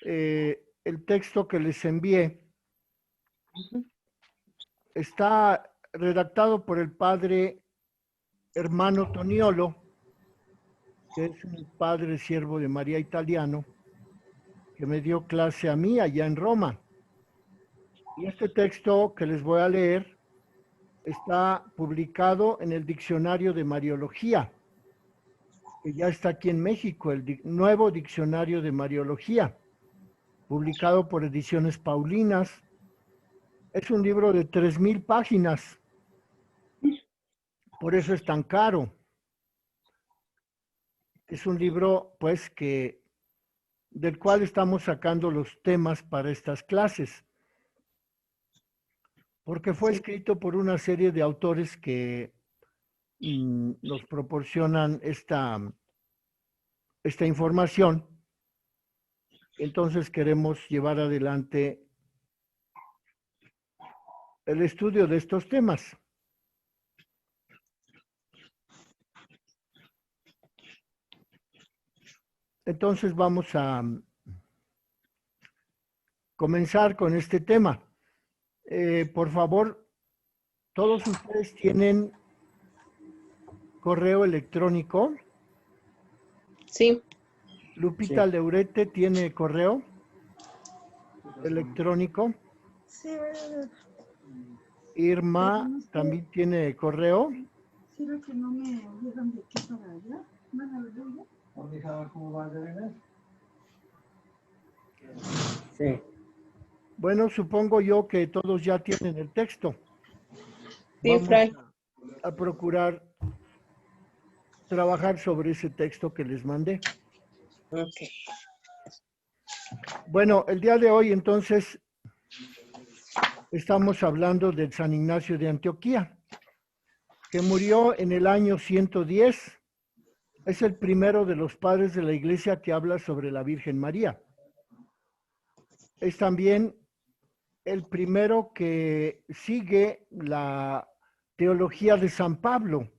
El texto que les envié está redactado por el padre Hermano Toniolo, que es un padre siervo de María italiano, que me dio clase a mí allá en Roma. Y este texto que les voy a leer está publicado en el Diccionario de Mariología, que ya está aquí en México, el nuevo Diccionario de Mariología, publicado por Ediciones Paulinas. Es un libro de 3000 páginas, por eso es tan caro. Es un libro, pues, del cual estamos sacando los temas para estas clases, porque fue escrito por una serie de autores que nos proporcionan esta información. Entonces queremos llevar adelante el estudio de estos temas. Entonces vamos a comenzar con este tema. Por favor, todos ustedes tienen correo electrónico. Sí. Lupita Leurete tiene correo electrónico. Sí. Irma también tiene correo. Sí, lo que no me llevan de aquí para allá. Sí. Bueno, supongo yo que todos ya tienen el texto. Sí, Vamos Fray. a procurar trabajar sobre ese texto que les mandé. Ok. Bueno, el día de hoy entonces estamos hablando de San Ignacio de Antioquía, que murió en el año 110. Es el primero de los padres de la Iglesia que habla sobre la Virgen María. Es también el primero que sigue la teología de San Pablo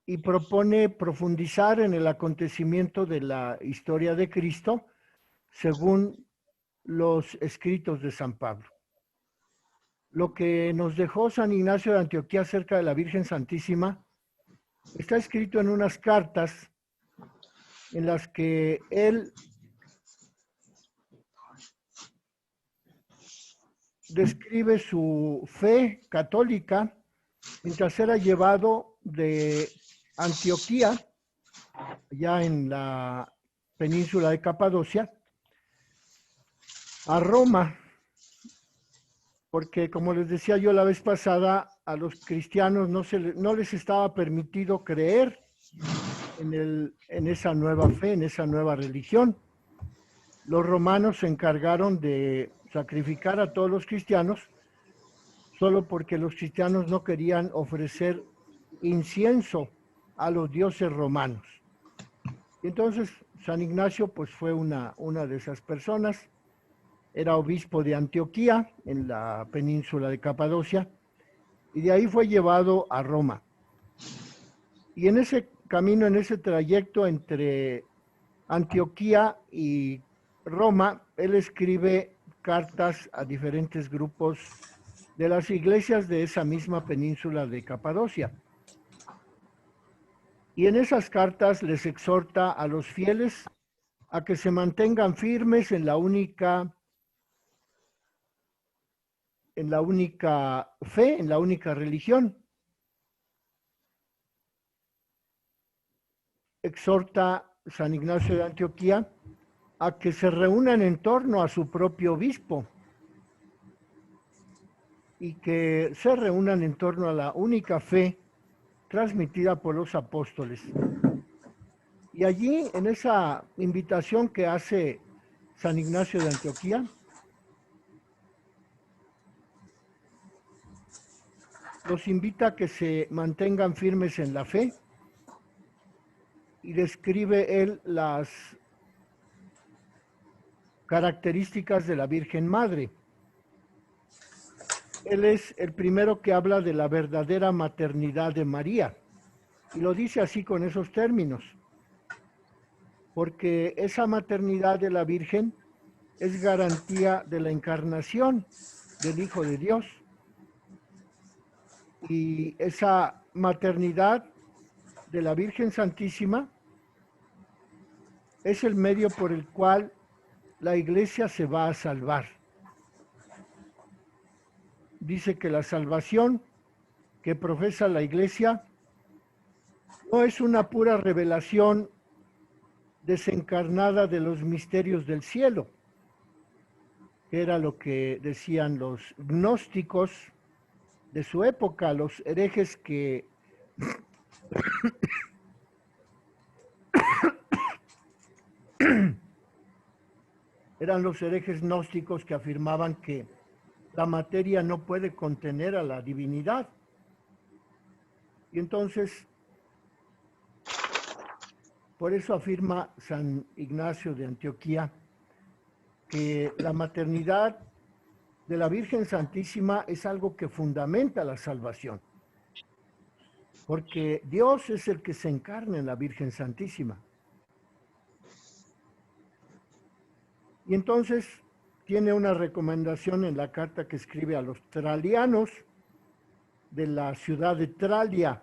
y propone profundizar en el acontecimiento de la historia de Cristo según los escritos de San Pablo. Lo que nos dejó San Ignacio de Antioquía acerca de la Virgen Santísima está escrito en unas cartas en las que él describe su fe católica mientras era llevado de Antioquía, ya en la península de Capadocia, a Roma, porque como les decía yo la vez pasada, a los cristianos no les estaba permitido creer en esa nueva fe, en esa nueva religión. Los romanos se encargaron de sacrificar a todos los cristianos solo porque los cristianos no querían ofrecer incienso a los dioses romanos. Y entonces San Ignacio pues fue una de esas personas. Era obispo de Antioquía, en la península de Capadocia, y de ahí fue llevado a Roma. Y en ese camino, en ese trayecto entre Antioquía y Roma, él escribe cartas a diferentes grupos de las iglesias de esa misma península de Capadocia. Y en esas cartas les exhorta a los fieles a que se mantengan firmes en la única fe, en la única religión. Exhorta San Ignacio de Antioquía a que se reúnan en torno a su propio obispo y que se reúnan en torno a la única fe transmitida por los apóstoles. Y allí, en esa invitación que hace San Ignacio de Antioquía, los invita a que se mantengan firmes en la fe y describe él las características de la Virgen Madre. Él es el primero que habla de la verdadera maternidad de María. Y lo dice así con esos términos, porque esa maternidad de la Virgen es garantía de la encarnación del Hijo de Dios. Y esa maternidad de la Virgen Santísima es el medio por el cual la Iglesia se va a salvar. Dice que la salvación que profesa la Iglesia no es una pura revelación desencarnada de los misterios del cielo, que era lo que decían los gnósticos de su época, los herejes que eran los herejes gnósticos que afirmaban que la materia no puede contener a la divinidad. Y entonces, por eso afirma San Ignacio de Antioquía que la maternidad de la Virgen Santísima es algo que fundamenta la salvación, porque Dios es el que se encarna en la Virgen Santísima. Y entonces tiene una recomendación en la carta que escribe a los tralianos de la ciudad de Tralia,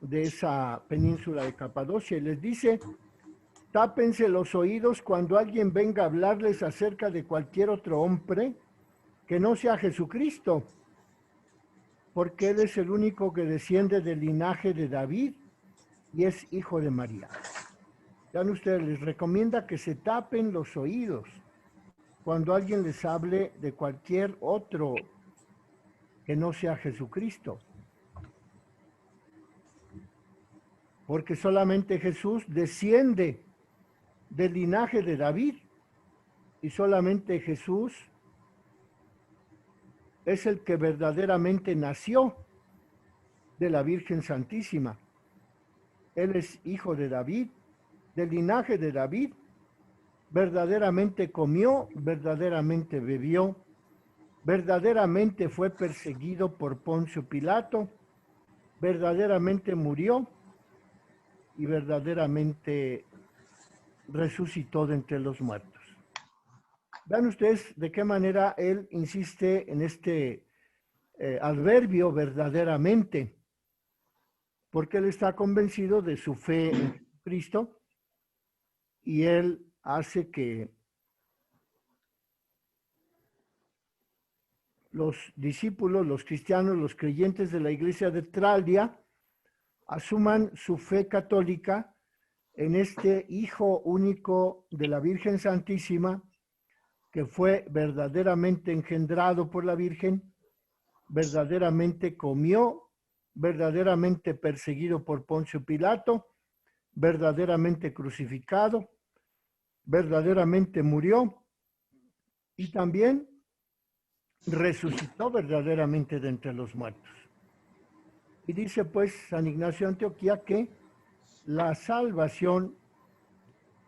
de esa península de Capadocia, y les dice: tápense los oídos cuando alguien venga a hablarles acerca de cualquier otro hombre que no sea Jesucristo, porque Él es el único que desciende del linaje de David y es hijo de María. Vean ustedes, les recomienda que se tapen los oídos cuando alguien les hable de cualquier otro que no sea Jesucristo, porque solamente Jesús desciende del linaje de David y solamente Jesús es el que verdaderamente nació de la Virgen Santísima. Él es hijo de David, del linaje de David, verdaderamente comió, verdaderamente bebió, verdaderamente fue perseguido por Poncio Pilato, verdaderamente murió y verdaderamente resucitó de entre los muertos. Vean ustedes de qué manera él insiste en este adverbio verdaderamente, porque él está convencido de su fe en Cristo y él hace que los discípulos, los cristianos, los creyentes de la iglesia de Tralia asuman su fe católica en este Hijo único de la Virgen Santísima, que fue verdaderamente engendrado por la Virgen, verdaderamente comió, verdaderamente perseguido por Poncio Pilato, verdaderamente crucificado, verdaderamente murió y también resucitó verdaderamente de entre los muertos. Y dice pues San Ignacio de Antioquía que la salvación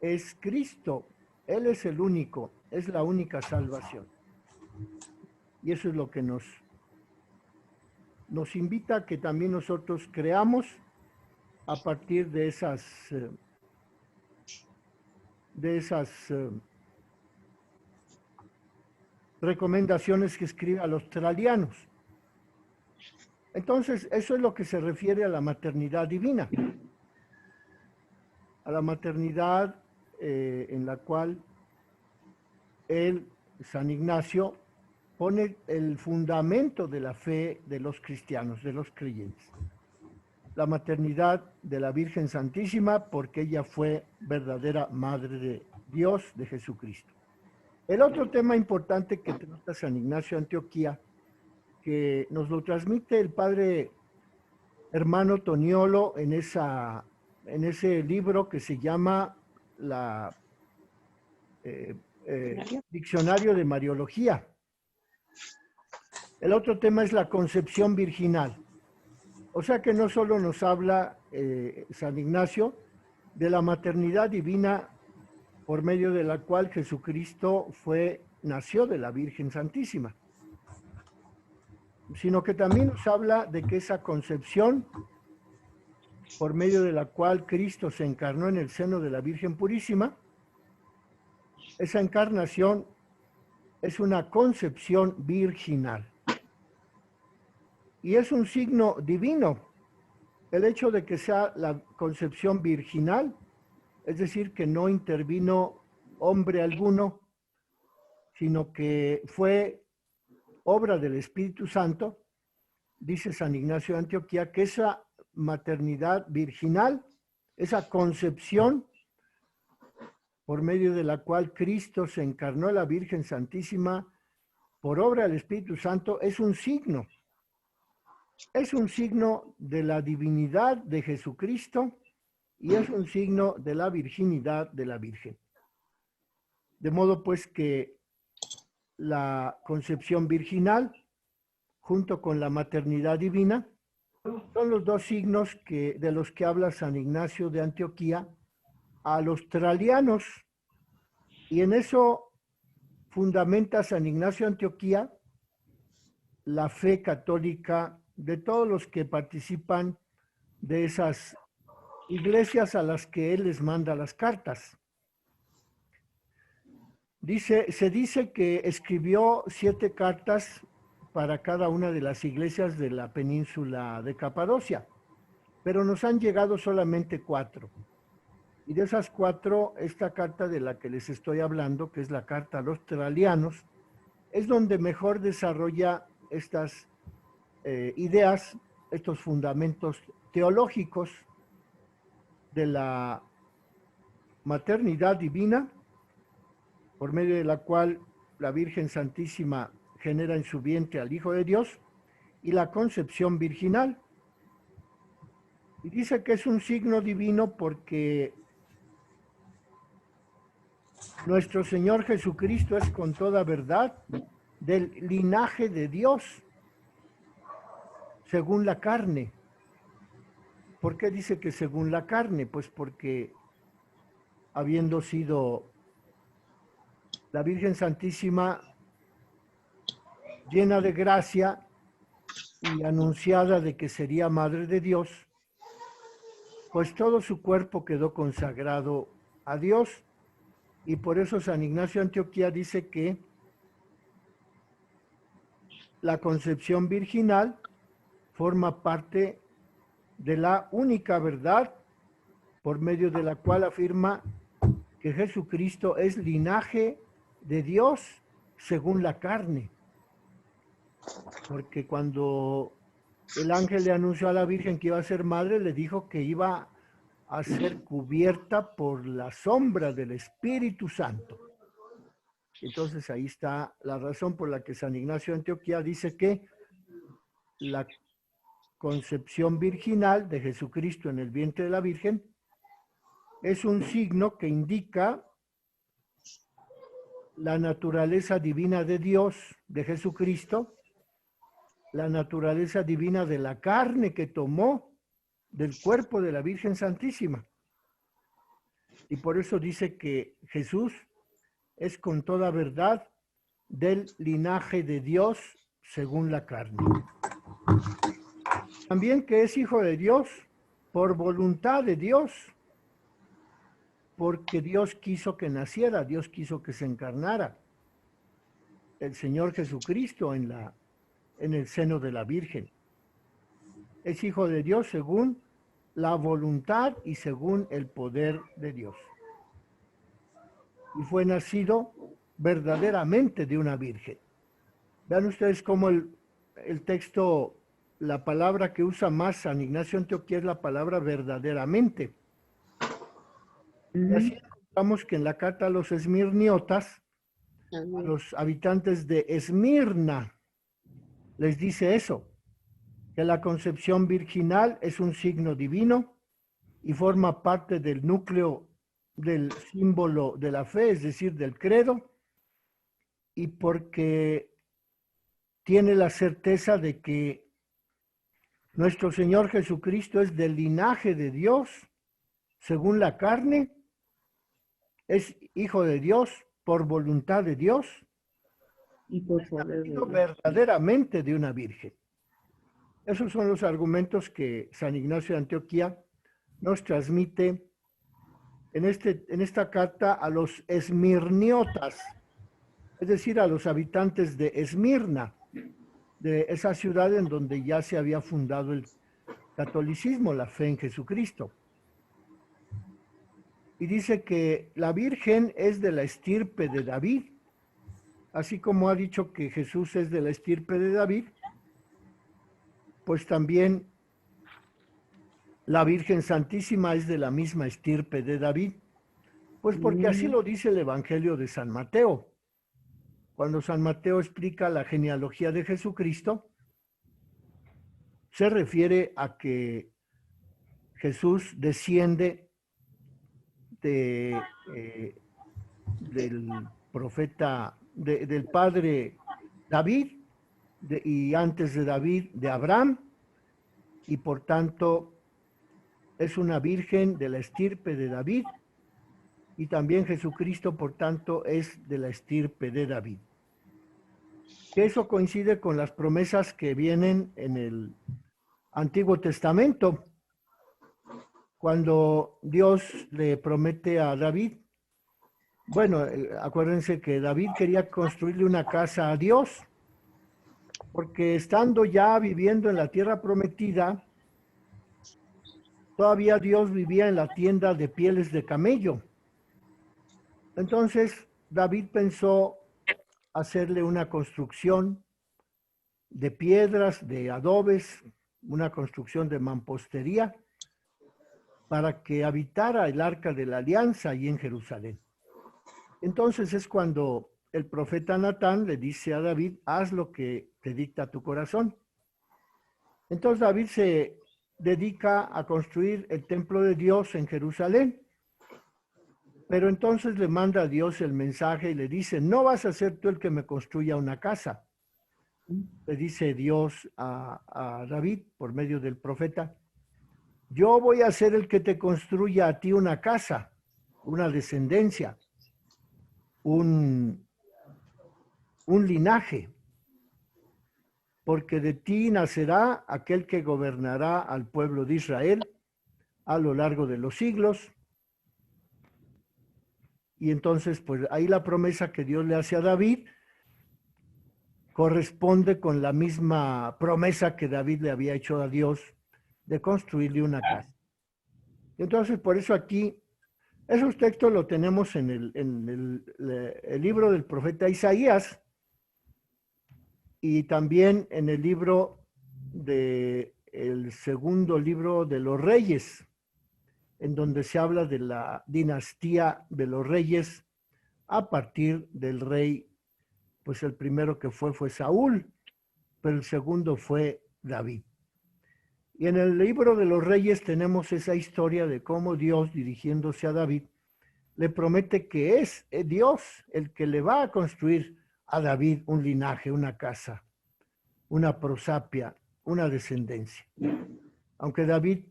es Cristo. Él es el único, es la única salvación. Y eso es lo que nos invita a que también nosotros creamos a partir de esas recomendaciones que escribe a los tralianos. Entonces, eso es lo que se refiere a la maternidad divina, a la maternidad en la cual San Ignacio, pone el fundamento de la fe de los cristianos, de los creyentes. La maternidad de la Virgen Santísima, porque ella fue verdadera Madre de Dios, de Jesucristo. El otro tema importante que trata San Ignacio de Antioquía, que nos lo transmite el padre hermano Toniolo en ese libro que se llama Diccionario de Mariología. El otro tema es la concepción virginal. O sea que no solo nos habla San Ignacio de la maternidad divina por medio de la cual Jesucristo nació de la Virgen Santísima, sino que también nos habla de que esa concepción por medio de la cual Cristo se encarnó en el seno de la Virgen Purísima. Esa encarnación es una concepción virginal y es un signo divino. El hecho de que sea la concepción virginal, es decir, que no intervino hombre alguno, sino que fue obra del Espíritu Santo, dice San Ignacio de Antioquía, que esa maternidad virginal, esa concepción por medio de la cual Cristo se encarnó a la Virgen Santísima por obra del Espíritu Santo, es un signo de la divinidad de Jesucristo y es un signo de la virginidad de la Virgen. De modo pues que la concepción virginal, junto con la maternidad divina, son los dos signos de los que habla San Ignacio de Antioquía a los tralianos. Y en eso fundamenta San Ignacio de Antioquía la fe católica de todos los que participan de esas iglesias a las que él les manda las cartas. Se dice que escribió 7 cartas para cada una de las iglesias de la península de Capadocia, pero nos han llegado solamente 4. Y de esas 4, esta carta de la que les estoy hablando, que es la carta a los tralianos, es donde mejor desarrolla estas ideas, estos fundamentos teológicos de la maternidad divina, por medio de la cual la Virgen Santísima genera en su vientre al Hijo de Dios, y la concepción virginal. Y dice que es un signo divino porque nuestro Señor Jesucristo es con toda verdad del linaje de Dios, según la carne. ¿Por qué dice que según la carne? Pues porque habiendo sido la Virgen Santísima llena de gracia y anunciada de que sería Madre de Dios, pues todo su cuerpo quedó consagrado a Dios. Y por eso San Ignacio de Antioquía dice que la concepción virginal forma parte de la única verdad por medio de la cual afirma que Jesucristo es linaje de Dios según la carne. Porque cuando el ángel le anunció a la Virgen que iba a ser madre, le dijo que iba a ser cubierta por la sombra del Espíritu Santo. Entonces ahí está la razón por la que San Ignacio de Antioquía dice que la concepción virginal de Jesucristo en el vientre de la Virgen es un signo que indica la naturaleza divina de Dios, de Jesucristo, la naturaleza divina de la carne que tomó del cuerpo de la Virgen Santísima. Y por eso dice que Jesús es con toda verdad del linaje de Dios según la carne. También que es hijo de Dios por voluntad de Dios, porque Dios quiso que naciera, Dios quiso que se encarnara el Señor Jesucristo en el seno de la Virgen. Es hijo de Dios según la voluntad y según el poder de Dios. Y fue nacido verdaderamente de una virgen. Vean ustedes cómo el texto, la palabra que usa más San Ignacio de Antioquía es la palabra verdaderamente. Y así encontramos que en la carta a los esmirniotas, a los habitantes de Esmirna, les dice eso, que la concepción virginal es un signo divino y forma parte del núcleo del símbolo de la fe, es decir, del credo, y porque tiene la certeza de que nuestro Señor Jesucristo es del linaje de Dios, según la carne, es hijo de Dios por voluntad de Dios, Y por poder de Dios. verdaderamente de una virgen. Esos son los argumentos que San Ignacio de Antioquía nos transmite en esta carta a los esmirniotas, es decir, a los habitantes de Esmirna, de esa ciudad en donde ya se había fundado el catolicismo, la fe en Jesucristo. Y dice que la Virgen es de la estirpe de David, así como ha dicho que Jesús es de la estirpe de David, pues también la Virgen Santísima es de la misma estirpe de David, pues porque así lo dice el Evangelio de San Mateo. Cuando San Mateo explica la genealogía de Jesucristo, se refiere a que Jesús desciende del profeta, del padre David, y antes de David, de Abraham, y por tanto es una virgen de la estirpe de David, y también Jesucristo, por tanto, es de la estirpe de David. Que eso coincide con las promesas que vienen en el Antiguo Testamento, cuando Dios le promete a David, bueno, acuérdense que David quería construirle una casa a Dios, porque estando ya viviendo en la tierra prometida, todavía Dios vivía en la tienda de pieles de camello. Entonces David pensó hacerle una construcción de piedras, de adobes, una construcción de mampostería, para que habitara el arca de la alianza allí en Jerusalén. Entonces es cuando el profeta Natán le dice a David, haz lo que te dicta tu corazón. Entonces David se dedica a construir el templo de Dios en Jerusalén, pero entonces le manda a Dios el mensaje y le dice, no vas a ser tú el que me construya una casa. Le dice Dios a David por medio del profeta, yo voy a ser el que te construya a ti una casa, una descendencia, un linaje, porque de ti nacerá aquel que gobernará al pueblo de Israel a lo largo de los siglos. Y entonces, pues ahí la promesa que Dios le hace a David corresponde con la misma promesa que David le había hecho a Dios de construirle una casa. Entonces, por eso aquí, esos textos lo tenemos en el libro del profeta Isaías y también en el libro el segundo libro de los Reyes, en donde se habla de la dinastía de los reyes a partir del rey, pues el primero que fue Saúl, pero el segundo fue David. Y en el libro de los Reyes tenemos esa historia de cómo Dios, dirigiéndose a David, le promete que es Dios el que le va a construir a David un linaje, una casa, una prosapia, una descendencia. Aunque David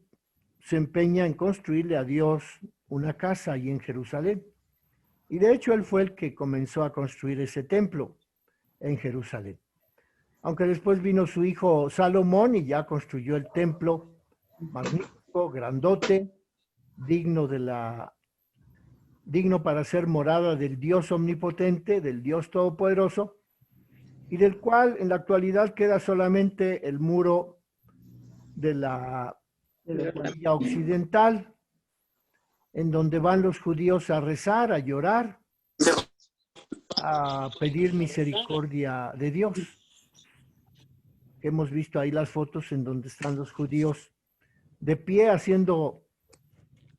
se empeña en construirle a Dios una casa allí en Jerusalén. Y de hecho él fue el que comenzó a construir ese templo en Jerusalén. Aunque después vino su hijo Salomón y ya construyó el templo magnífico, grandote, digno para ser morada del Dios omnipotente, del Dios todopoderoso, y del cual en la actualidad queda solamente el muro de la orilla occidental, en donde van los judíos a rezar, a llorar, a pedir misericordia de Dios. Hemos visto ahí las fotos en donde están los judíos de pie haciendo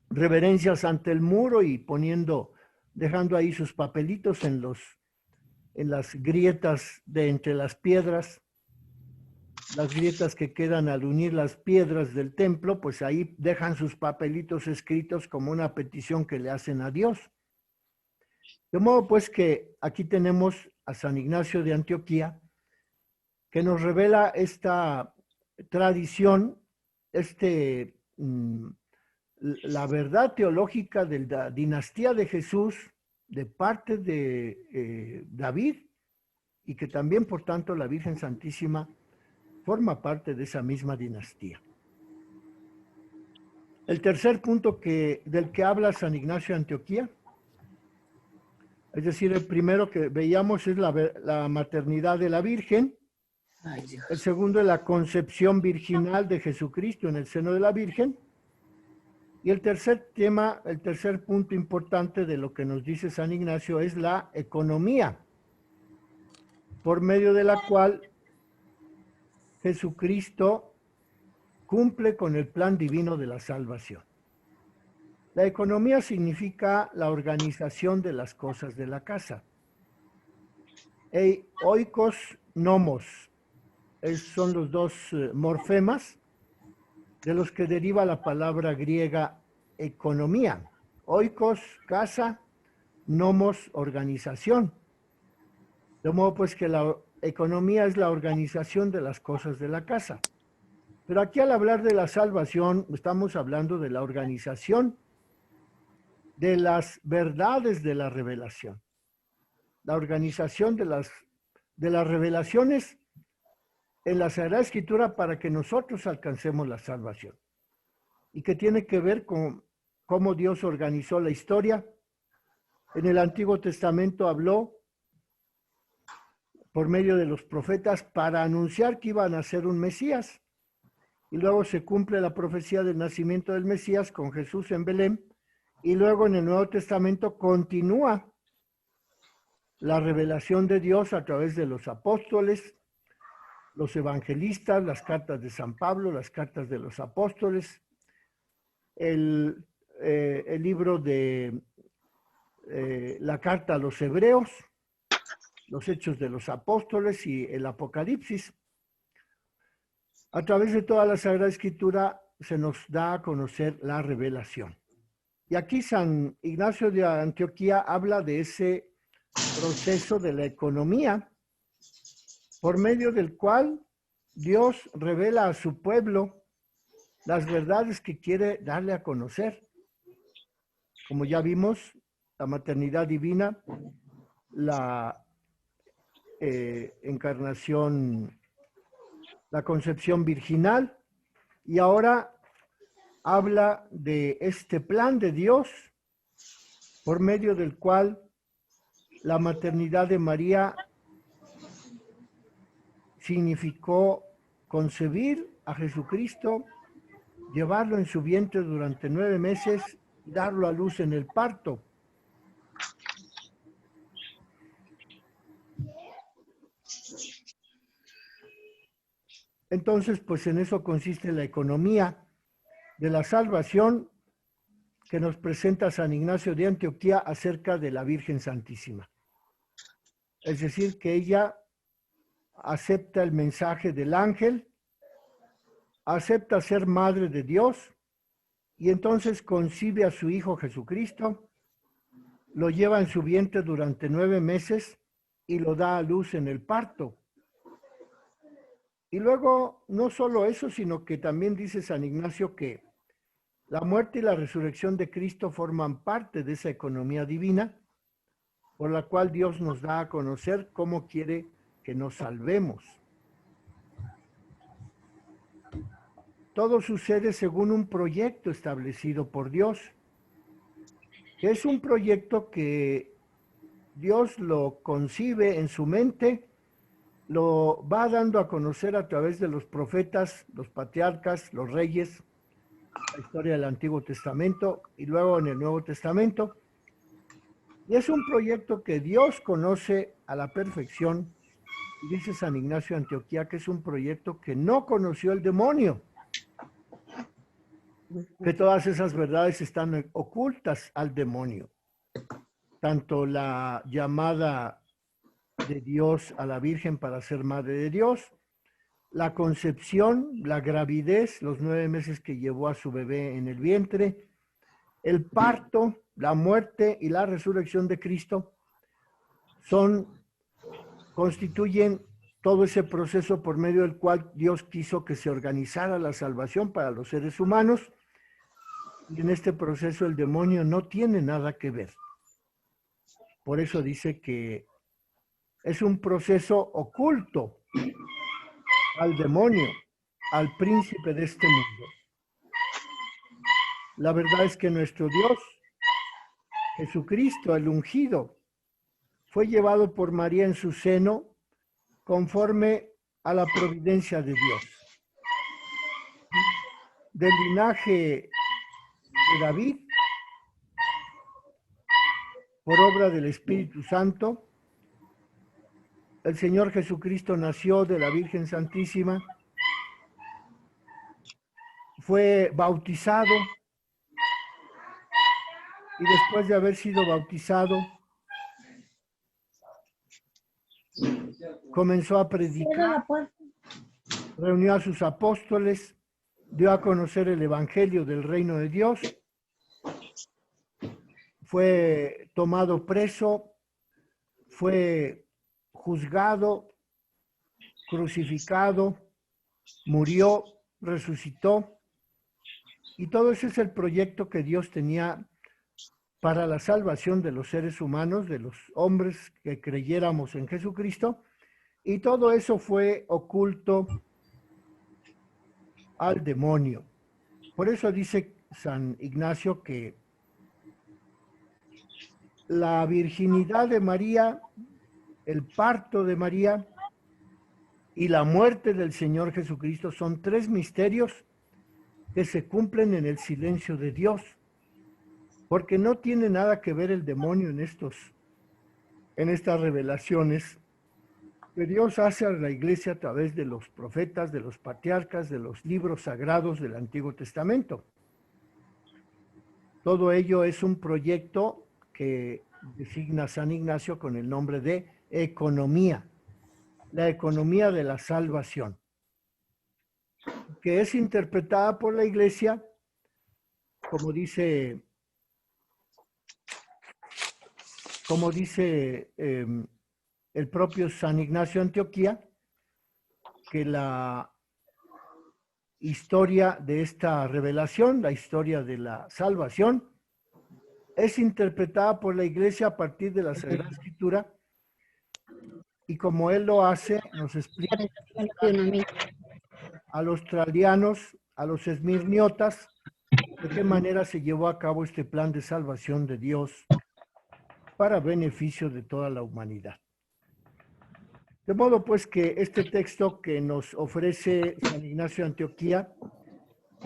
reverencias ante el muro y dejando ahí sus papelitos en las grietas de entre las piedras, las grietas que quedan al unir las piedras del templo, pues ahí dejan sus papelitos escritos como una petición que le hacen a Dios. De modo pues que aquí tenemos a San Ignacio de Antioquía, que nos revela esta tradición, la verdad teológica de la dinastía de Jesús de parte de David, y que también, por tanto, la Virgen Santísima forma parte de esa misma dinastía. El tercer punto del que habla San Ignacio de Antioquía, es decir, el primero que veíamos es la maternidad de la Virgen. Ay, Dios. El segundo es la concepción virginal de Jesucristo en el seno de la Virgen. Y el tercer tema, el tercer punto importante de lo que nos dice San Ignacio es la economía, por medio de la cual Jesucristo cumple con el plan divino de la salvación. La economía significa la organización de las cosas de la casa. Oikos, nomos, son los dos morfemas de los que deriva la palabra griega economía. Oikos, casa, nomos, organización. De modo pues que la economía es la organización de las cosas de la casa. Pero aquí al hablar de la salvación, estamos hablando de la organización de las verdades de la revelación. La organización de las revelaciones en la Sagrada Escritura para que nosotros alcancemos la salvación. Y que tiene que ver con cómo Dios organizó la historia. En el Antiguo Testamento habló por medio de los profetas para anunciar que iban a ser un Mesías. Y luego se cumple la profecía del nacimiento del Mesías con Jesús en Belén. Y luego en el Nuevo Testamento continúa la revelación de Dios a través de los apóstoles, los evangelistas, las cartas de San Pablo, las cartas de los apóstoles, el libro de la carta a los hebreos, los hechos de los apóstoles y el Apocalipsis. A través de toda la Sagrada Escritura se nos da a conocer la revelación. Y aquí San Ignacio de Antioquía habla de ese proceso de la economía por medio del cual Dios revela a su pueblo las verdades que quiere darle a conocer. Como ya vimos, la maternidad divina, la encarnación, la concepción virginal, y ahora habla de este plan de Dios por medio del cual la maternidad de María significó concebir a Jesucristo, llevarlo en su vientre durante 9 meses y darlo a luz en el parto. Entonces, pues en eso consiste la economía de la salvación que nos presenta San Ignacio de Antioquía acerca de la Virgen Santísima. Es decir, que ella acepta el mensaje del ángel, acepta ser madre de Dios y entonces concibe a su Hijo Jesucristo, lo lleva en su vientre durante 9 meses y lo da a luz en el parto. Y luego, no solo eso, sino que también dice San Ignacio que la muerte y la resurrección de Cristo forman parte de esa economía divina, por la cual Dios nos da a conocer cómo quiere que nos salvemos. Todo sucede según un proyecto establecido por Dios, que es un proyecto que Dios lo concibe en su mente, lo va dando a conocer a través de los profetas, los patriarcas, los reyes, la historia del Antiguo Testamento y luego en el Nuevo Testamento. Y es un proyecto que Dios conoce a la perfección. Y dice San Ignacio de Antioquía que es un proyecto que no conoció el demonio, que todas esas verdades están ocultas al demonio. Tanto la llamada de Dios a la Virgen para ser madre de Dios, la concepción, la gravidez, los 9 meses que llevó a su bebé en el vientre, el parto, la muerte y la resurrección de Cristo constituyen todo ese proceso por medio del cual Dios quiso que se organizara la salvación para los seres humanos. Y en este proceso el demonio no tiene nada que ver. Por eso dice que es un proceso oculto al demonio, al príncipe de este mundo. La verdad es que nuestro Dios, Jesucristo, el ungido, fue llevado por María en su seno conforme a la providencia de Dios. Del linaje de David, por obra del Espíritu Santo, el Señor Jesucristo nació de la Virgen Santísima, fue bautizado y después de haber sido bautizado, comenzó a predicar, reunió a sus apóstoles, dio a conocer el Evangelio del Reino de Dios, fue tomado preso, fue juzgado, crucificado, murió, resucitó, y todo ese es el proyecto que Dios tenía para la salvación de los seres humanos, de los hombres que creyéramos en Jesucristo, y todo eso fue oculto al demonio. Por eso dice San Ignacio que la virginidad de María, el parto de María y la muerte del Señor Jesucristo son tres misterios que se cumplen en el silencio de Dios, porque no tiene nada que ver el demonio en estas revelaciones que Dios hace a la iglesia a través de los profetas, de los patriarcas, de los libros sagrados del Antiguo Testamento. Todo ello es un proyecto que designa San Ignacio con el nombre de economía, la economía de la salvación, que es interpretada por la iglesia, como dice el propio San Ignacio de Antioquía, que la historia de esta revelación, la historia de la salvación, es interpretada por la iglesia a partir de la Sagrada Escritura, y como él lo hace, nos explica a los trallianos, a los esmirniotas, de qué manera se llevó a cabo este plan de salvación de Dios para beneficio de toda la humanidad. De modo pues que este texto que nos ofrece San Ignacio de Antioquía,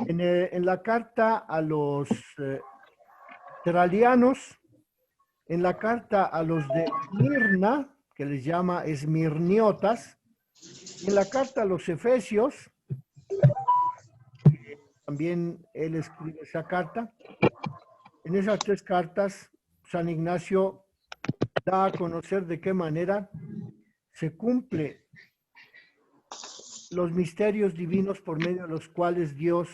en la carta a los trallianos, en la carta a los de Esmirna, que les llama esmirniotas, en la carta a los efesios, también él escribe esa carta. En esas tres cartas, San Ignacio da a conocer de qué manera se cumple los misterios divinos por medio de los cuales Dios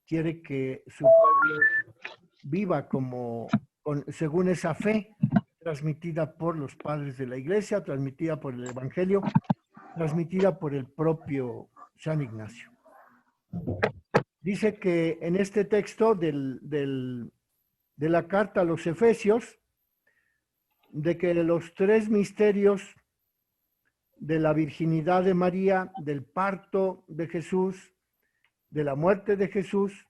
quiere que su pueblo viva según esa fe transmitida por los padres de la iglesia, transmitida por el Evangelio, transmitida por el propio San Ignacio. Dice que en este texto de la carta a los Efesios, de que los tres misterios de la virginidad de María, del parto de Jesús, de la muerte de Jesús,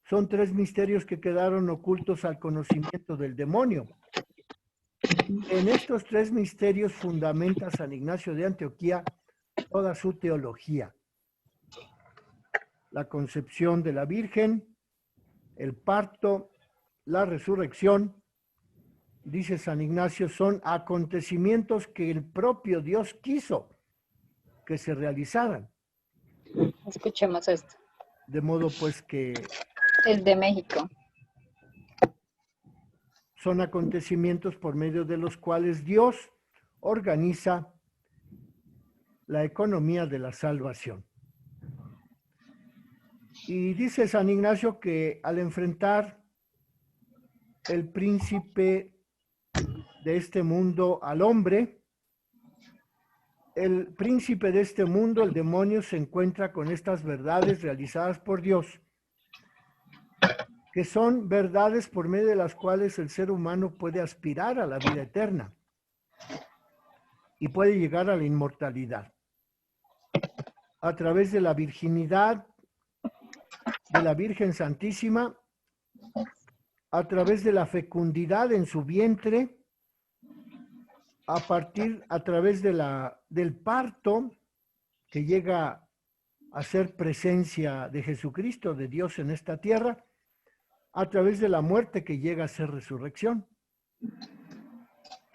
son tres misterios que quedaron ocultos al conocimiento del demonio. En estos tres misterios fundamenta San Ignacio de Antioquía toda su teología. La concepción de la Virgen, el parto, la resurrección, dice San Ignacio, son acontecimientos que el propio Dios quiso que se realizaran. Escuchemos esto. De modo pues que Es de México. son acontecimientos por medio de los cuales Dios organiza la economía de la salvación. Y dice San Ignacio que al enfrentar el príncipe de este mundo al hombre, el príncipe de este mundo, el demonio, se encuentra con estas verdades realizadas por Dios, que son verdades por medio de las cuales el ser humano puede aspirar a la vida eterna y puede llegar a la inmortalidad. A través de la virginidad de la Virgen Santísima a través de la fecundidad en su vientre, a través del parto, que llega a ser presencia de Jesucristo, de Dios en esta tierra, a través de la muerte que llega a ser resurrección.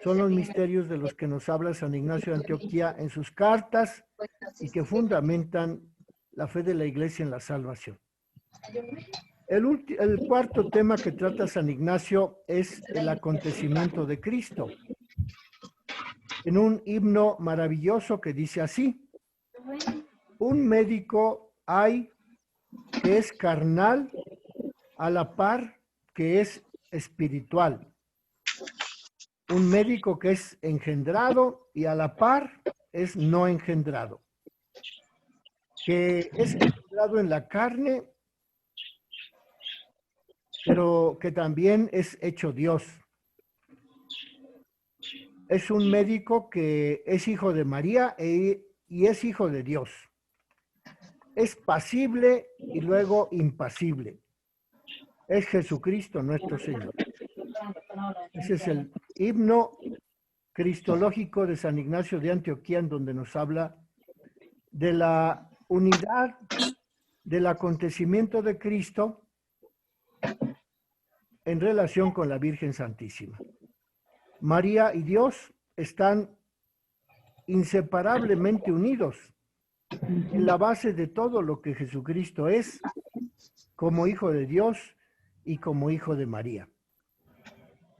Son los misterios de los que nos habla San Ignacio de Antioquía en sus cartas y que fundamentan la fe de la Iglesia en la salvación. El cuarto tema que trata San Ignacio es el acontecimiento de Cristo, en un himno maravilloso que dice así: un médico hay que es carnal a la par que es espiritual. Un médico que es engendrado y a la par es no engendrado. Que es engendrado en la carne, pero que también es hecho Dios. Es un médico que es hijo de María y es hijo de Dios. Es pasible y luego impasible. Es Jesucristo nuestro Señor. Ese es el himno cristológico de San Ignacio de Antioquía, en donde nos habla de la unidad del acontecimiento de Cristo en relación con la Virgen Santísima. María y Dios están inseparablemente unidos en la base de todo lo que Jesucristo es, como hijo de Dios y como hijo de María.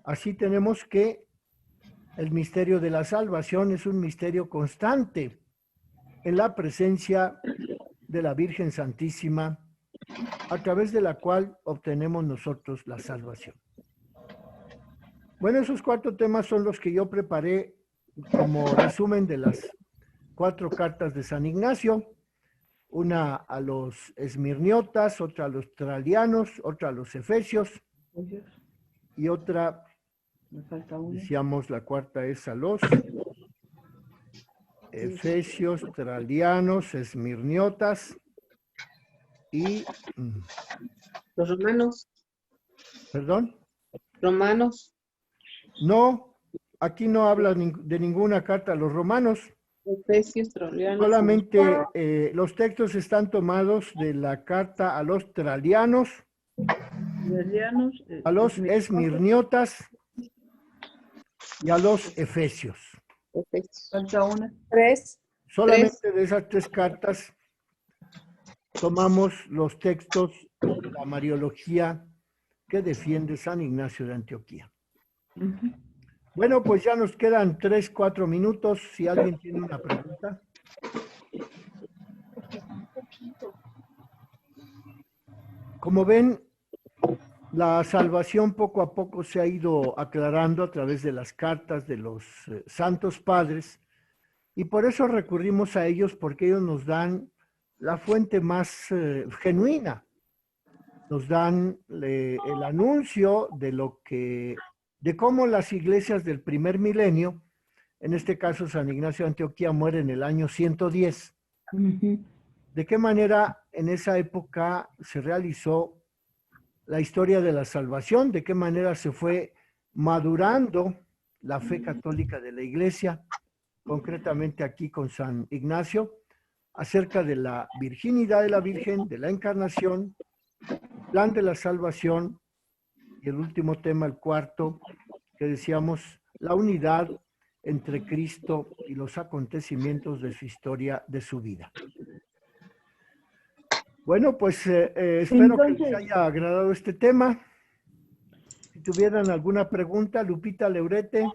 Así tenemos que el misterio de la salvación es un misterio constante en la presencia de la Virgen Santísima, a través de la cual obtenemos nosotros la salvación. Bueno, esos 4 temas son los que yo preparé como resumen de las 4 cartas de San Ignacio. Una a los esmirniotas, otra a los tralianos, otra a los efesios y otra, Me falta uno. decíamos, la cuarta es a los efesios, tralianos, esmirniotas y... Los romanos. ¿Perdón? Romanos. No, aquí no habla de ninguna carta a los romanos. Efesios, tralianos. Solamente los textos están tomados de la carta a los tralianos, a los esmirniotas y a los efesios. Efesios. Falta una. 3. Solamente de esas 3 cartas tomamos los textos de la Mariología que defiende San Ignacio de Antioquía. Bueno, pues ya nos quedan 3, 4 minutos. Si alguien tiene una pregunta. Como ven, la salvación poco a poco se ha ido aclarando a través de las cartas de los santos padres, y por eso recurrimos a ellos, porque ellos nos dan la fuente más genuina. Nos dan el anuncio de cómo las iglesias del primer milenio, en este caso San Ignacio de Antioquía muere en el año 110, de qué manera en esa época se realizó la historia de la salvación, de qué manera se fue madurando la fe católica de la iglesia, concretamente aquí con San Ignacio, acerca de la virginidad de la Virgen, de la encarnación, plan de la salvación, y el último tema, el cuarto, que decíamos, la unidad entre Cristo y los acontecimientos de su historia, de su vida. Bueno, pues espero que les haya agradado este tema. Si tuvieran alguna pregunta, Lupita Leurete.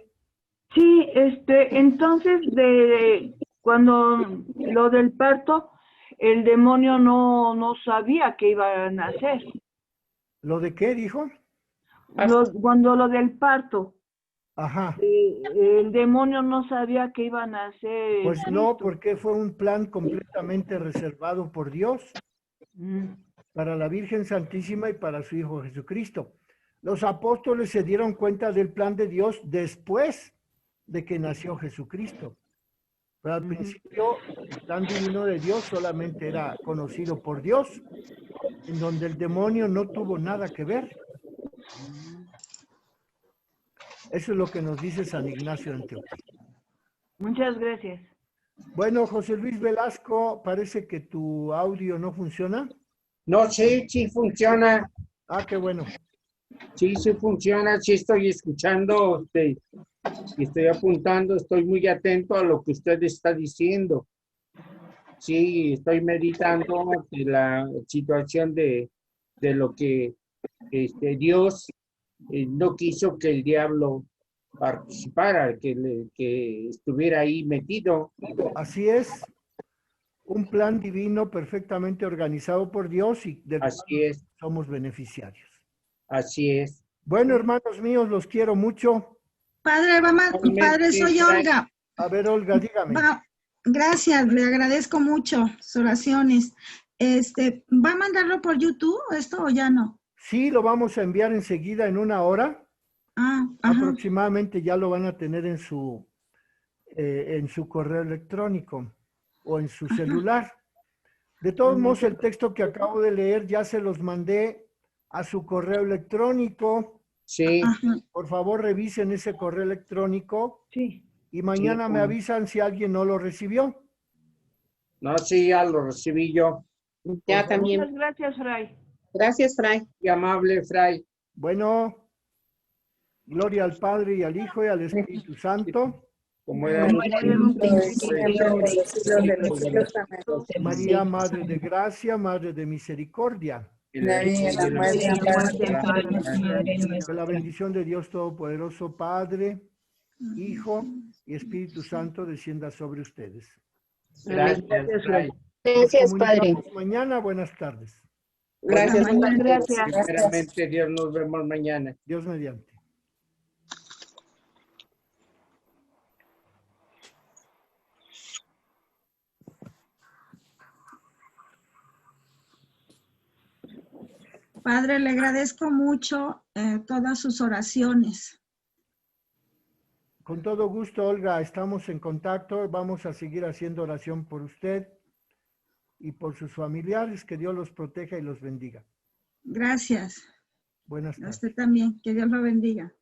Sí, entonces cuando lo del parto, el demonio no sabía que iba a nacer. ¿Lo de qué dijo? Cuando lo del parto, Ajá. el demonio no sabía que iba a nacer. Pues no, porque fue un plan completamente reservado por Dios para la Virgen Santísima y para su Hijo Jesucristo. Los apóstoles se dieron cuenta del plan de Dios después de que nació Jesucristo. Pero al principio el plan divino de Dios solamente era conocido por Dios, en donde el demonio no tuvo nada que ver. Eso es lo que nos dice San Ignacio de Antioquía. Muchas gracias. Bueno, José Luis Velasco, parece que tu audio no funciona. No, sí, sí funciona. Ah, qué bueno. Sí, sí funciona. Sí estoy escuchando, y estoy apuntando, estoy muy atento a lo que usted está diciendo. Sí, estoy meditando de la situación de lo que Dios no quiso que el diablo participara, que estuviera ahí metido. Así es. Un plan divino perfectamente organizado por Dios y de Así es, somos beneficiarios. así es. Bueno, hermanos míos, los quiero mucho. Padre, padre, soy Olga. A ver, Olga, dígame. Gracias, le agradezco mucho sus oraciones. ¿Va a mandarlo por YouTube esto o ya no? Sí, lo vamos a enviar enseguida en 1 hora. Ah, ajá. Aproximadamente ya lo van a tener en su correo electrónico o en su celular. De todos modos, el texto que acabo de leer ya se los mandé a su correo electrónico. Sí. Ajá. Por favor, revisen ese correo electrónico Sí. y mañana Sí, me avisan si alguien no lo recibió. No, sí, ya lo recibí yo. Ya Muchas también. gracias, Fray. Gracias, Fray. Qué amable, Fray. Bueno, gloria al Padre y al Hijo y al Espíritu Santo. Como era Como en era el en un principio, principio, ahora y siempre, por los siglos de los María, siglos. Madre de Gracia, Madre de Misericordia. Y la Virgen de la María, Muerte, muerte, Padre Padre nuestro. nuestro. Que la bendición de Dios Todopoderoso, Padre, Hijo y Espíritu Santo descienda sobre ustedes. Gracias, Gracias, Fray. Nos Gracias, Padre. comunicamos mañana. Buenas tardes. Gracias, Hasta mañana. Padre. Gracias. Primeramente, Dios, nos vemos mañana. Dios mediante. Padre, le agradezco mucho todas sus oraciones. Con todo gusto, Olga, estamos en contacto. Vamos a seguir haciendo oración por usted y por sus familiares. Que Dios los proteja y los bendiga. Gracias. Buenas A tardes. usted también. Que Dios lo bendiga.